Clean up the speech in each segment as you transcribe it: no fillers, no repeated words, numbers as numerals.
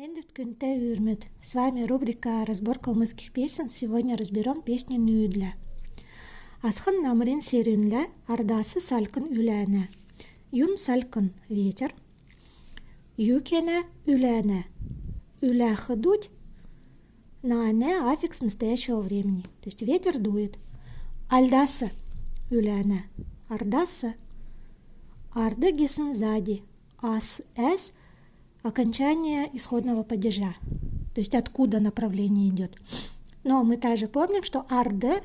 Эндит күнте үрмет. С вами рубрика «Разбор калмыцких песен». Сегодня разберем песню «Нүүдля». Асхын намрин серюнля, ардасы салкын үләне. Юм салкын ветер. Юкене үләне. Уляха дуть. Наане аффикс настоящего времени. То есть ветер дует. Альдаса үләне. Ардаса. Арды гисын сзади. Ас-эс. Окончание исходного падежа, то есть откуда направление идет. Но мы также помним, что арде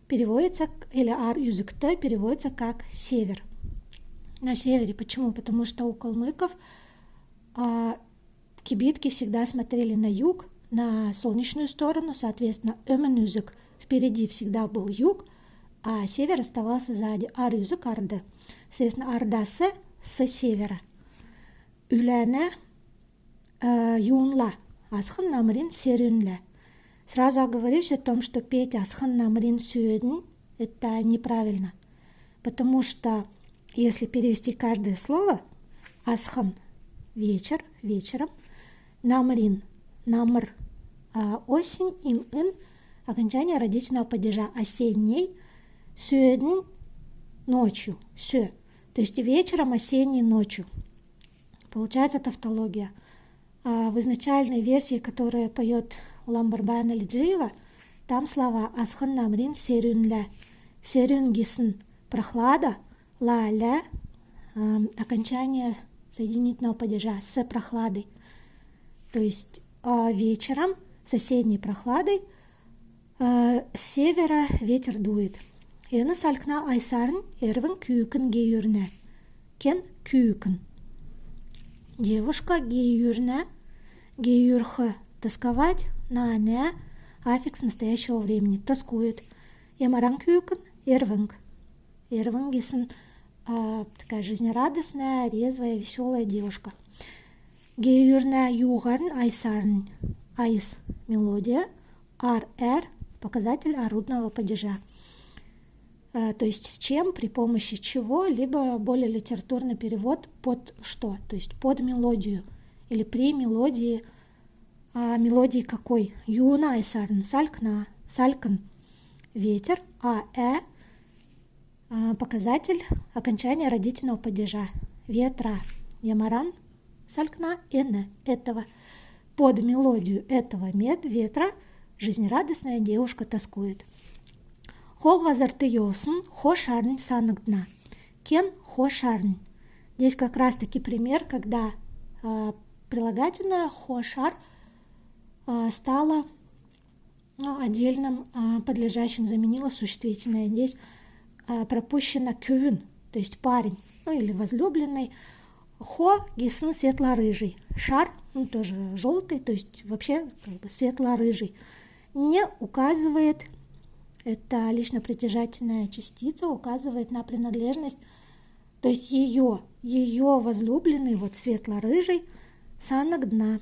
переводится, или ар-юзыкте переводится как север. На севере. Почему? Потому что у калмыков кибитки всегда смотрели на юг, на солнечную сторону, соответственно, ömen-юзык впереди всегда был юг, а север оставался сзади. Ар-юзык арде. Соответственно, ардасы с севера. Үляне юнла, асхын намрин серюнля. Сразу оговорюсь о том, что петь асхын намрин сюэдн – это неправильно, потому что если перевести каждое слово, асхын – вечер, вечером, намрин – намр – осень, ин – окончание родительного падежа, осенний, сюэдн – ночью, сю, то есть вечером, осенней, ночью. Получается тавтология. В изначальной версии, которая поет Улан Барбан Алиджиева, там слова «Асхан намрин серюнля», «серюн гисн» – прохлада, «ла-ля» – окончание соединительного падежа с прохладой. То есть вечером с осенней прохладой с севера ветер дует. «Эна салкна айсарн эрвен кюкен геюрне». «Кен кюкен». Девушка геюрне, геюрха – тосковать, на не аффикс настоящего времени, тоскует. Ямаран кюкен – эрвенг. Эрвенгисен такая жизнерадостная, резвая, веселая девушка. Геюрне югарн айсарн. Айс – мелодия, ар-эр – показатель орудного падежа. То есть с чем, при помощи чего, либо более литературный перевод под что, то есть под мелодию или при мелодии. Мелодии какой? Юна айсарн, салькна, салькан, ветер, показатель окончания родительного падежа, ветра, ямаран, салькна, эне, этого. Под мелодию этого ветра жизнерадостная девушка тоскует. Хол газарты йосын, хошарн санагдна. Кен хошарн. Здесь как раз таки пример, когда прилагательное хошар стало отдельным подлежащим, заменило существительное. Здесь пропущено кювин, то есть парень, или возлюбленный. Хо гисын светло-рыжий. Шар, тоже желтый, то есть вообще светло-рыжий. Не указывает, это лично-притяжательная частица, указывает на принадлежность, то есть ее возлюбленный, вот светло-рыжий, санагдна.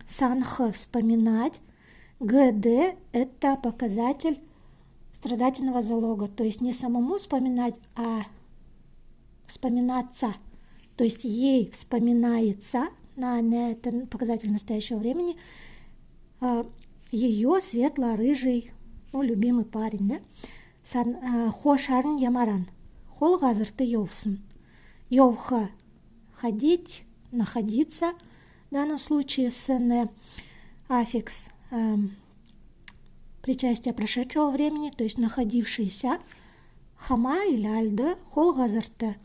Санха – вспоминать, ГД – это показатель страдательного залога, то есть не самому вспоминать, а вспоминаться, то есть ей вспоминается, это показатель настоящего времени, ее светло-рыжий, любимый парень, да? Хошарн ямаран. Хол газарты йовсын. Йовха – ходить, находиться. В данном случае с аффикс причастие прошедшего времени, то есть находившийся. Хама или альда. Хол газарты.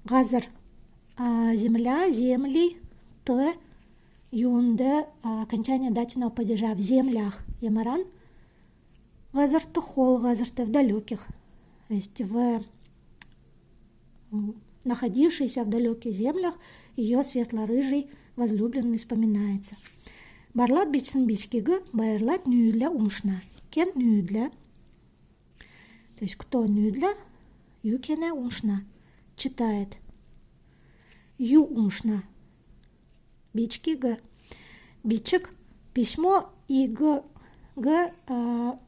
Газар – земля, земли. Т – юнде – окончание дательного падежа в землях. Ямаран – газарты хол, газарты в далеких, то есть в находившейся в далеких землях ее светло-рыжий возлюбленный вспоминается. Барлат бичсин бичкига, байрлат нүүдля умшна. Кен нүүдля, то есть кто нүүдля, юкене умшна, читает. Ю умшна, бичкига, бичек, письмо и г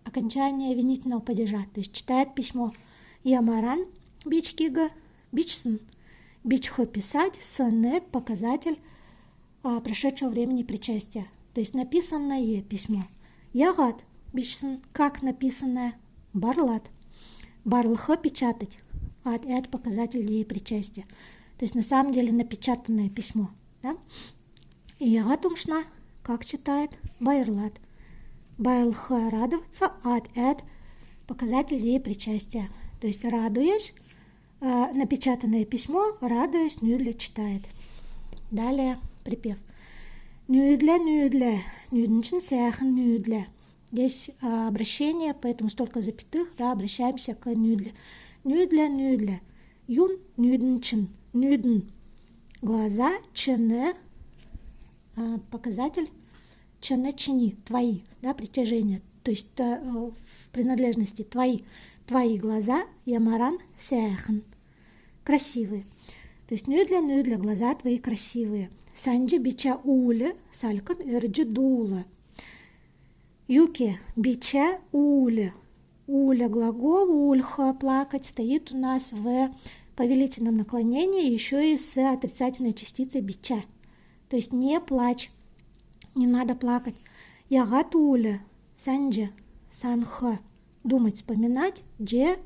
окончание винительного падежа, то есть читает письмо. Ямаран бичкига, бичсын, бичхо писать, сане показатель прошедшего времени причастия. То есть написанное письмо. Ягат бичсен, как написанное, барлат. Барлха печатать. Это показатель деепричастия. То есть на самом деле напечатанное письмо. Да? И ягат умшна, как читает, байрлат. Байлха радоваться, это показатель деепричастия. То есть радуясь, напечатанное письмо, радуясь, нюдля читает. Далее припев. Нюдля, нюдля, нюднчин сяхан нюдля. Здесь обращение, поэтому столько запятых, да, обращаемся к нюдле. Нюдля, нюдля. Юн, нюднчин, нюдн. Глаза, чене, показатель, чене, чини, твои, да, притяжение. То есть в принадлежности твои глаза, ямаран, сяхан. Красивые. То есть нюдля, глаза твои красивые. Санджи бича уле, салькан эрджи дула. Юки бича уле. Уля глагол, ульха, плакать, стоит у нас в повелительном наклонении еще и с отрицательной частицей бича. То есть не плачь, не надо плакать. Ягат уля, санджи, санха. Думать, вспоминать, дже,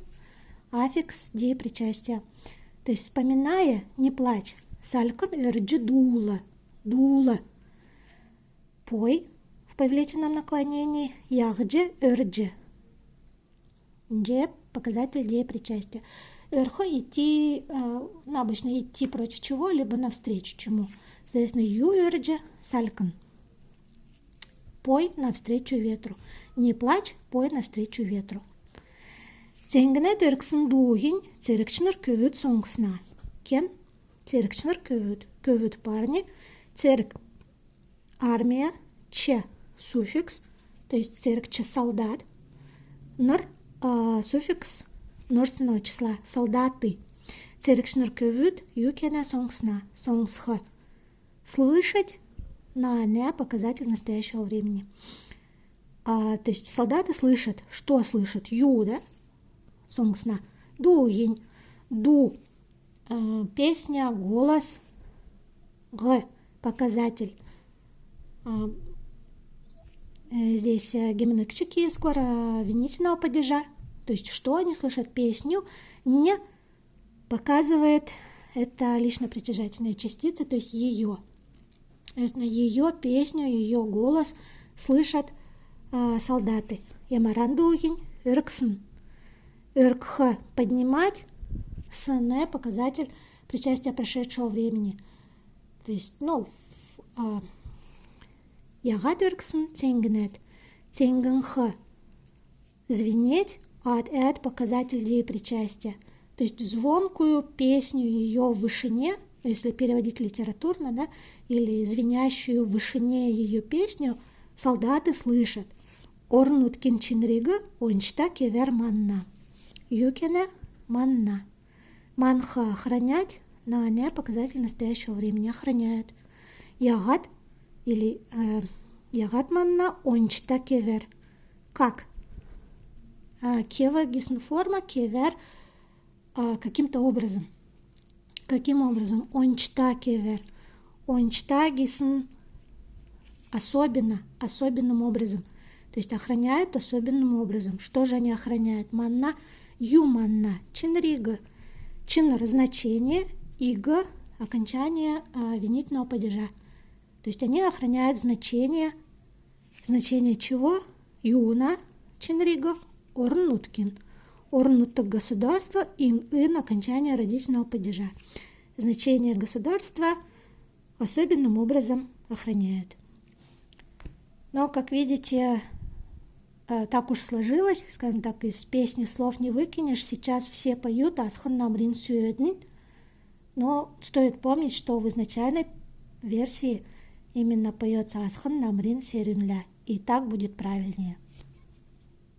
аффикс, деепричастия. То есть вспоминая, не плачь. Салькан эрджи дула, дула. Пой в повелительном наклонении, ягджи, эрджи. Дже показатель деепричастия. Эрхо идти, обычно идти против чего, либо навстречу чему. Соответственно, ю эрджи, салькан. Пой навстречу ветру. Не плачь, пой навстречу ветру. Ценгне дөрксін дугин, церкчнер көвөт соңсына. Кен? Церкчнер көвөт. Көвөт парни. Церк армия, че суффикс, то есть церкче солдат. Нр суффикс множественного числа солдаты. Церкчнер көвөт юкене соңсына. Соңсха. Слышать на не показатель настоящего времени. То есть солдаты слышат. Что слышат? Ю, да? Сонгсна. Дугинь. Ду. Песня, голос. Г. Показатель. Здесь гимныкчики скоро винительного падежа. То есть что они слышат? Песню. Не показывает это лично притяжательная частица, то есть ее. Соответственно, ее песню, ее голос слышат солдаты. Ямарандугин, ирксн. Иркха поднимать, сне показатель причастия прошедшего времени. То есть, ягат ирксн, тенгнет, тенгнха звенеть, это показатель деепричастия. То есть звонкую песню ее в вышине, если переводить литературно, да, или звенящую в вышине ее песню, солдаты слышат. Орнут кинчинрига, ончта кевер манна. Юкене манна. Манха охранять, на не показатель настоящего времени охраняют. Ягат или ягат манна, ончта кевер. Как? Кева гисенформа, кевер каким-то образом. Каким образом? Ончта кевер. Ончта гисен особенным образом. То есть охраняют особенным образом. Что же они охраняют? Манна, ю манна, чинрига. Чин значение, ига окончание винительного падежа. То есть они охраняют значение чего? Юна, чинрига, орнуткин. Орнуток государства, ин окончание родительного падежа. Значение государства особенным образом охраняют. Но, как видите, так уж сложилось, скажем так, из песни слов не выкинешь. Сейчас все поют «Асхан намрин сюэдн», но стоит помнить, что в изначальной версии именно поется «Асхан намрин серюнля», и так будет правильнее.